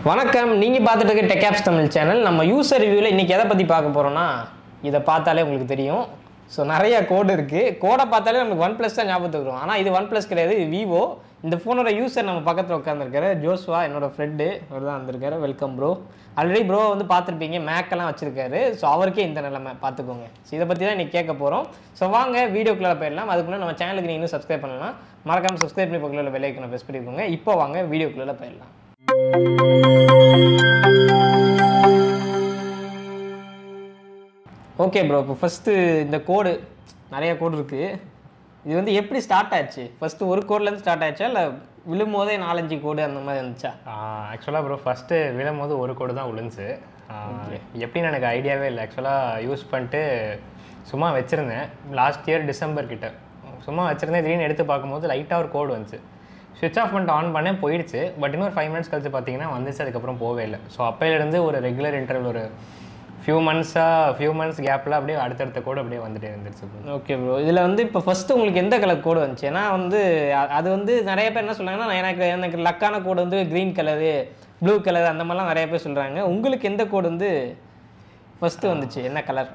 வணக்கம், நீங்கள் பார்த்துட்டு இருக்க டெக்ஆப்ஸ் தமிழ் சேனல். நம்ம யூசர் ரிவ்யூவில் இன்றைக்கி எதை பற்றி பார்க்க போகிறோன்னா, இதை பார்த்தாலே உங்களுக்கு தெரியும். ஸோ நிறைய கோடு இருக்குது. கோடை பார்த்தாலே நமக்கு OnePlus தான் ஞாபகத்துக்கு வரும். ஆனால் இது OnePlus கிடையாது, இது விவோ. இந்த ஃபோனோட யூசர் நம்ம பக்கத்தில் உட்காந்துருக்காரு ஜோஸ்வா, என்னோடய ஃப்ரெண்டு. அவர் தான் வந்திருக்காரு. Welcome bro. ஆல்ரெடி ப்ரோ வந்து பார்த்துருப்பீங்க, மேக்கெல்லாம் வச்சுருக்காரு. ஸோ அவருக்கே இந்த நிலைமை பார்த்துக்கோங்க. ஸோ இதை பற்றி தான் இன்றைக்கி கேட்க போகிறோம். ஸோ வாங்க வீடியோக்குள்ளே போயிடலாம். அதுக்குள்ளே நம்ம சேனலுக்கு நீங்கள் இன்னும் சப்ஸ்கிரைப் பண்ணலாம், மறக்காமல் சப்ஸ்கிரைப் பண்ணி பக்கத்தில் பெல் ஐக்கனை ப்ரெஸ் பண்ணிக்கோங்க. இப்போ வாங்க வீடியோக்குள்ளே போயிடலாம். ஓகே ப்ரோ, இப்போ ஃபஸ்ட்டு இந்த கோடு நிறைய கோடு இருக்குது. இது வந்து எப்படி ஸ்டார்ட் ஆச்சு? ஃபஸ்ட்டு ஒரு கோட்லேருந்து ஸ்டார்ட் ஆச்சா இல்லை விழும்போதே 4-5 கோடு அந்த மாதிரி இருந்துச்சா? ஆக்சுவலாக ப்ரோ ஃபஸ்ட்டு விழும்போது ஒரு கோடு தான் விழுந்துச்சு. எப்படின்னு எனக்கு ஐடியாவே இல்லை. ஆக்சுவலாக யூஸ் பண்ணிட்டு சும்மா வச்சுருந்தேன். லாஸ்ட் இயர் டிசம்பர் கிட்ட சும்மா வச்சுருந்தேன். திடீர்னு எடுத்து பார்க்கும்போது லைட்டாக ஒரு கோடு வந்துச்சு. ஸ்விட்ச் ஆஃப் பண்ணிட்டு ஆன் பண்ணேன், போயிடுச்சு. பட் இன்னொரு 5 மினிட்ஸ் கழிச்சு பார்த்தீங்கன்னா வந்துச்சு. அதுக்கப்புறம் போவே இல்லை. ஸோ அப்போலேருந்து ஒரு ரெகுலர் இன்டர்வல் ஒரு ஃபியூ மந்த்ஸ் கேப்பில் அப்படியே அடுத்தடுத்த கோடு அப்படியே வந்துட்டே இருந்துச்சு. ஓகே ப்ரோ, இதில் வந்து இப்போ ஃபஸ்ட்டு உங்களுக்கு எந்த கலர் கோடு வந்துச்சு? ஏன்னா வந்து அது வந்து நிறைய பேர் என்ன சொல்கிறாங்கன்னா, எனக்கு லக்கான கோடு வந்து க்ரீன் கலரு, ப்ளூ கலர் அந்த மாதிரிலாம் நிறைய பேர் சொல்கிறாங்க. உங்களுக்கு எந்த கோடு வந்து ஃபஸ்ட்டு வந்துச்சு? என்ன கலர்?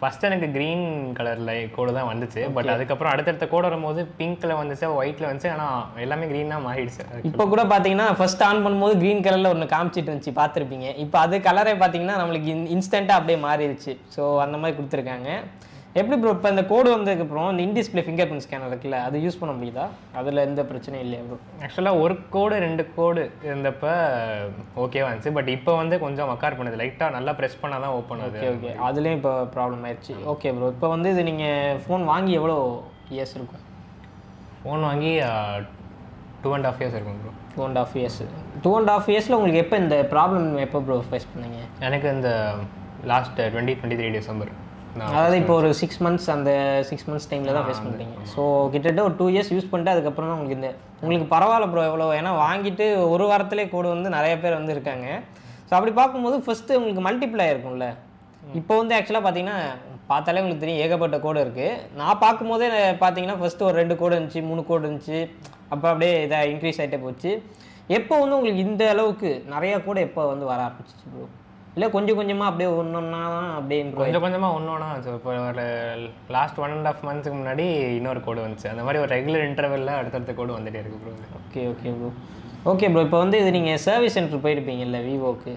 ஃபஸ்ட்டு எனக்கு க்ரீன் கலரில் கோடு தான் வந்துச்சு. பட் அதுக்கப்புறம் அடுத்தடுத்த கோடு வரும்போது பிங்க்கில் வந்துச்சு, ஒயிட்டில் வந்துச்சு. ஆனால் எல்லாமே க்ரீனாக மாறிடுச்சு. இப்போ கூட பார்த்தீங்கன்னா ஃபஸ்ட் ஆன் பண்ணும்போது க்ரீன் கலரில் ஒன்று காமிச்சிட்டு இருந்துச்சு, பார்த்துருப்பீங்க. இப்போ அது கலரே பார்த்தீங்கன்னா நம்மளுக்கு இன்ஸ்டண்ட்டாக அப்படியே மாறிடுச்சு. ஸோ அந்த மாதிரி கொடுத்துருக்காங்க. எப்படி ப்ரோ இப்போ இந்த கோடு வந்ததுக்கப்புறம் இந்த இன்டிஸ்பிளே ஃபிங்கர் பிரிண்ட் ஸ்கேனர் இருக்குல்ல, அது யூஸ் பண்ண முடியுதா? அதில் எந்த பிரச்சனையும் இல்லையா ப்ரோ? ஆக்சுவலாக ஒரு கோடு 2 கோடு இருந்தப்போ ஓகேவா இருந்துச்சு. பட் இப்போ வந்து கொஞ்சம் மக்கார் பண்ணுது. லைட்டாக நல்லா ப்ரெஸ் பண்ணால் தான் ஓப்பன் ஆகுது. ஓகே அதுலேயும் இப்போ ப்ராப்ளம் ஆயிடுச்சு. ஓகே ப்ரோ, இப்போ வந்து இது நீங்கள் ஃபோன் வாங்கி எவ்வளோ இயர்ஸ் இருக்கும்? ஃபோன் வாங்கி 2.5 years இருக்கும் ப்ரோ. 2.5 years. 2.5 yearsல உங்களுக்கு எப்போ இந்த ப்ராப்ளம் எப்போ ப்ரோ ஃபேஸ் பண்ணீங்க? எனக்கு இந்த லாஸ்ட் 2023 டிசம்பர், அதாவது இப்போ ஒரு 6 months, அந்த 6 months டைமில் தான் ஃபேஸ் பண்ணுறீங்க. ஸோ கிட்டத்தட்ட ஒரு 2 years யூஸ் பண்ணிட்டு அதுக்கப்புறம் தான் உங்களுக்கு பரவாயில்ல ப்ரோ எவ்வளோ? ஏன்னா வாங்கிட்டு ஒரு வாரத்திலே கோடு வந்து நிறைய பேர் வந்து இருக்காங்க. ஸோ அப்படி பார்க்கும்போது ஃபஸ்ட்டு உங்களுக்கு மல்டிப்ளை ஆயிருக்கும்ல. இப்போ வந்து ஆக்சுவலாக பார்த்தீங்கன்னா பார்த்தாலே உங்களுக்கு தெரியும், ஏகப்பட்ட கோடு இருக்குது. நான் பார்க்கும்போதே பார்த்தீங்கன்னா ஃபஸ்ட்டு ஒரு 2 கோடு இருந்துச்சு, 3 கோடு இருந்துச்சு. அப்போ அப்படியே இதாக இன்க்ரீஸ் ஆகிட்டே போச்சு. எப்போ வந்து உங்களுக்கு இந்த அளவுக்கு நிறையா கோடு எப்போ வந்து வர ஆரம்பிச்சிச்சு ப்ரோ? இல்லை கொஞ்சம் கொஞ்சமாக அப்படியே ஒன்றா தான் அப்படியே கொஞ்சம் கொஞ்சமாக ஒன்றா. ஸோ இப்போ ஒரு லாஸ்ட் 1.5 months முன்னாடி இன்னொரு கோடு வந்துச்சு. அந்த மாதிரி ஒரு ரெகுலர் இன்டர்வெல்ல அடுத்தடுத்த கோடு வந்துட்டே இருக்குது ப்ரோ. ஓகே ப்ரோ, இப்போ வந்து இது நீங்கள் சர்வீஸ் சென்டர் போயிருப்பீங்கல்ல விவோக்கு,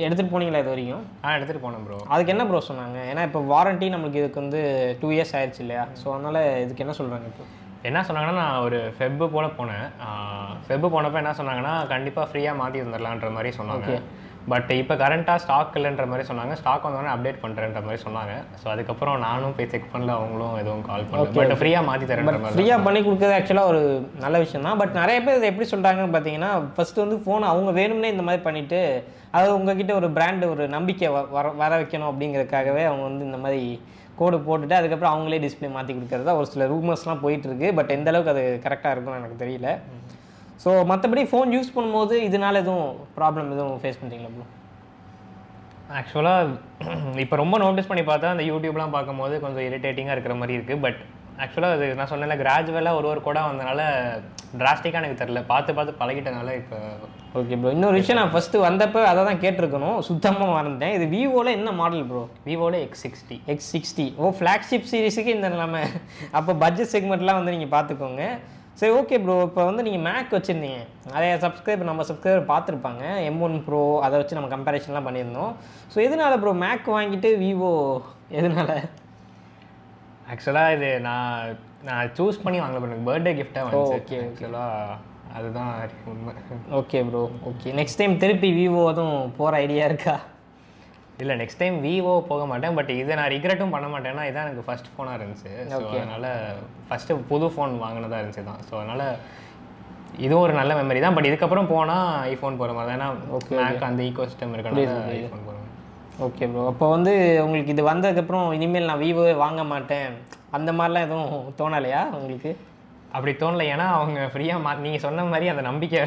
எடுத்துகிட்டு போனீங்களா இது வரைக்கும்? எடுத்துகிட்டு போனேன் ப்ரோ. அதுக்கு என்ன ப்ரோ சொன்னாங்க? ஏன்னா இப்போ வாரண்ட்டி நம்மளுக்கு இதுக்கு வந்து 2 years ஆயிடுச்சு இல்லையா? ஸோ அதனால் இதுக்கு என்ன சொல்கிறாங்க? இப்போ என்ன சொன்னாங்கன்னா, நான் ஒரு ஃபெப்பு போல் போனேன். ஃபெப்பு போனப்போ என்ன சொன்னாங்கன்னா, கண்டிப்பாக ஃப்ரீயாக மாற்றி வந்துடலான்ற மாதிரி சொன்னாங்க. பட் இப்போ கரண்ட்டாக ஸ்டாக் இல்லைன்ற மாதிரி சொன்னாங்க. ஸ்டாக் வந்தோடனே அப்டேட் பண்ணுறேன்ற மாதிரி சொன்னாங்க. ஸோ அதுக்கப்புறம் நானும் போய் செக் பண்ணல, அவங்களும் எதுவும் கால் பண்ணல. பட் ஃப்ரீயாக மாற்றி தரேன்ற மாதிரி. ஃப்ரீயாக பண்ணி கொடுக்குறது ஆக்சுவலாக ஒரு நல்ல விஷயம் தான். பட் நிறைய பேர் இதை எப்படி சொல்கிறாங்கன்னு பார்த்தீங்கன்னா, ஃபஸ்ட்டு வந்து ஃபோனை அவங்க வேணும்னே இந்த மாதிரி பண்ணிவிட்டு, அது உங்ககிட்ட ஒரு பிராண்டு ஒரு நம்பிக்கை வர வைக்கணும் அப்படிங்கிறதுக்காகவே அவங்க வந்து இந்த மாதிரி கோடு போட்டுட்டு அதுக்கப்புறம் அவங்களே டிஸ்பிளே மாற்றி கொடுக்குறதா ஒரு சில ரூமர்ஸ்லாம் போயிட்டுருக்கு. பட் எந்த அளவுக்கு அது கரெக்டாக இருக்கும்னு எனக்கு தெரியல. ஸோ மற்றபடி ஃபோன் யூஸ் பண்ணும்போது இதனால் எதுவும் ப்ராப்ளம் எதுவும் ஃபேஸ் பண்ணுறீங்களா ப்ரோ? ஆக்சுவலாக இப்போ ரொம்ப நோட்டீஸ் பண்ணி பார்த்தா அந்த யூடியூப்லாம் பார்க்கும்போது கொஞ்சம் இரிட்டேட்டிங்காக இருக்கிற மாதிரி இருக்குது. பட் ஆக்சுவலாக அது நான் சொன்னேன்ல, கிராஜுவலாக ஒரு கோடாக வந்தனால டிராஸ்டிக்காக எனக்கு தெரில. பார்த்து பழகிட்டனால இப்போ ஓகே ப்ரோ. இன்னொரு விஷயம், நான் ஃபஸ்ட்டு வந்தப்போ அதை தான் கேட்டிருக்கணும், சுத்தமாக மறந்துட்டேன். இது விவோவில் என்ன மாடல் ப்ரோ? விவோவில் X60. ஓ, ஃப்ளாக்ஷிப் சீரிஸுக்கு இந்த நிலைமை. அப்போ பட்ஜெட் செக்மெண்ட்லாம் வந்து நீங்கள் பார்த்துக்கோங்க. சரி ஓகே ப்ரோ, இப்போ வந்து நீங்கள் மேக் வச்சுருந்தீங்க, நிறைய நம்ம சப்ஸ்கிரைபர் பார்த்துருப்பாங்க. M1 Pro அதை வச்சு நம்ம கம்பேரிஷன்லாம் பண்ணியிருந்தோம். ஸோ எதனால் ப்ரோ மேக் வாங்கிட்டு விவோ எதனால்? ஆக்சுவலாக இது நான் சூஸ் பண்ணி வாங்கல, எனக்கு பர்த்டே கிஃப்டாக வந்துச்சு. ஓகே ஆக்சுவலாக அதுதான் உண்மை. Okay bro, okay. Next time திருப்பி விவோ அதுவும் போகிற ஐடியா இருக்கா? இல்லை, நெக்ஸ்ட் டைம் விவோ போக மாட்டேன். பட் இதை நான் ரிக்ரெட்டும் பண்ண மாட்டேன்னா, இதான் எனக்கு ஃபஸ்ட் ஃபோனாக இருந்துச்சு. ஸோ அதனால் ஃபஸ்ட்டு புது ஃபோன் வாங்கினதாக இருந்துச்சு தான். ஸோ அதனால் இதுவும் ஒரு நல்ல மெமரி தான். பட் இதுக்கப்புறம் போனால் ஐஃபோன் போகிற மாதிரி தான். ஏன்னா மேக் அந்த ஈகோ சிஸ்டம் இருக்கனால ஐஃபோன் போகிற மாதிரி. ஓகே ப்ரோ, அப்போ வந்து உங்களுக்கு இது வந்ததுக்கப்புறம் இனிமேல் நான் விவோவே வாங்க மாட்டேன் அந்த மாதிரிலாம் எதுவும் தோணலையா உங்களுக்கு? அப்படி தோணலை. ஏன்னா அவங்க ஃப்ரீயாக நீங்கள் சொன்ன மாதிரி அந்த நம்பிக்கை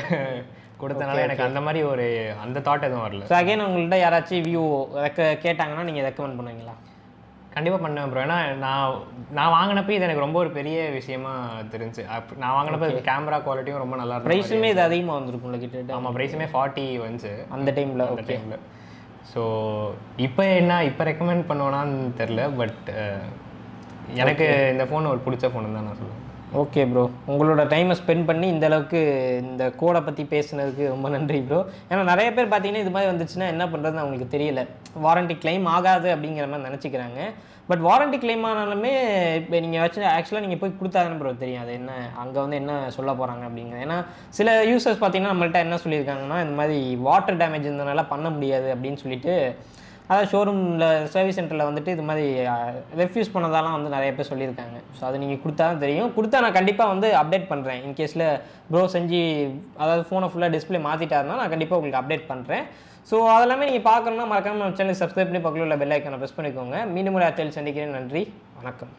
கொடுத்தனால எனக்கு அந்த மாதிரி ஒரு அந்த தாட் எதுவும் வரல. ஸோ அகைன் உங்கள்கிட்ட யாராச்சும் விவோ கேட்டாங்கன்னா நீங்கள் ரெக்கமெண்ட் பண்ணுவீங்களா? கண்டிப்பாக பண்ணுவேன் ப்ரோ. ஏன்னா நான் வாங்கினப்போ இது எனக்கு ரொம்ப ஒரு பெரிய விஷயமா தெரிஞ்சு. நான் வாங்கினப்போ கேமரா குவாலிட்டியும் ரொம்ப நல்லா இருக்கும். ப்ரைஸுமே இது அதிகமாக வந்திருக்கும்ல கிட்டத்தட்ட? ஆமாம், ப்ரைஸுமே 40 வந்துச்சு அந்த டைமில். அந்த டைமில். ஸோ இப்போ ரெக்கமெண்ட் பண்ணுவேனான்னு தெரில. பட் எனக்கு இந்த ஃபோன் ஒரு பிடிச்ச ஃபோனு தான் நான் சொல்லுவேன். ஓகே ப்ரோ, உங்களோட டைமை ஸ்பெண்ட் பண்ணி இந்த அளவுக்கு இந்த கோடை பற்றி பேசுனதுக்கு ரொம்ப நன்றி ப்ரோ. ஏன்னா நிறைய பேர் பார்த்தீங்கன்னா இது மாதிரி வந்துச்சுன்னா என்ன பண்ணுறதுன்னு அவங்களுக்கு தெரியல. வாரண்ட்டி கிளைம் ஆகாது அப்படிங்கிற மாதிரி நினச்சிக்கிறாங்க. பட் வாரண்ட்டி கிளைம் ஆனாலுமே இப்போ நீங்கள் ஆக்சுவலாக நீங்கள் போய் கொடுத்தாதானே ப்ரோ தெரியும் அது என்ன அங்கே வந்து என்ன சொல்ல போகிறாங்க அப்படிங்கிறது. ஏன்னா சில யூசர்ஸ் பார்த்தீங்கன்னா நம்மள்ட்ட என்ன சொல்லியிருக்காங்கன்னா, இந்த மாதிரி வாட்டர் டேமேஜ் இருந்ததுனால பண்ண முடியாது அப்படின்னு சொல்லிட்டு, அதாவது ஷோரூமில் சர்வீஸ் சென்டரில் வந்துட்டு இது மாதிரி ரெஃப்யூஸ் பண்ணதாலாம் வந்து நிறைய பேர் சொல்லியிருக்காங்க. ஸோ அது நீங்கள் கொடுத்தா தான் தெரியும். கொடுத்தா நான் கண்டிப்பாக வந்து அப்டேட் பண்ணுறேன். இன்கேஸில் ப்ரோ செஞ்சு அதாவது ஃபோனை ஃபுல்லாக டிஸ்பிளே மாற்றிட்டாருன்னா நான் கண்டிப்பாக உங்களுக்கு அப்டேட் பண்ணுறேன். ஸோ அதெல்லாமே நீங்கள் பார்க்கணுன்னா மறக்காமல் நம்ம சேனலுக்கு சப்ஸ்கிரைப் பண்ணி பக்கத்தில் உள்ள பெல் ஐக்கானை ப்ரெஸ் பண்ணிக்கோங்க. மீண்டும் ஒரு ஆட்சியில் சந்திக்கிறேன். நன்றி, வணக்கம்.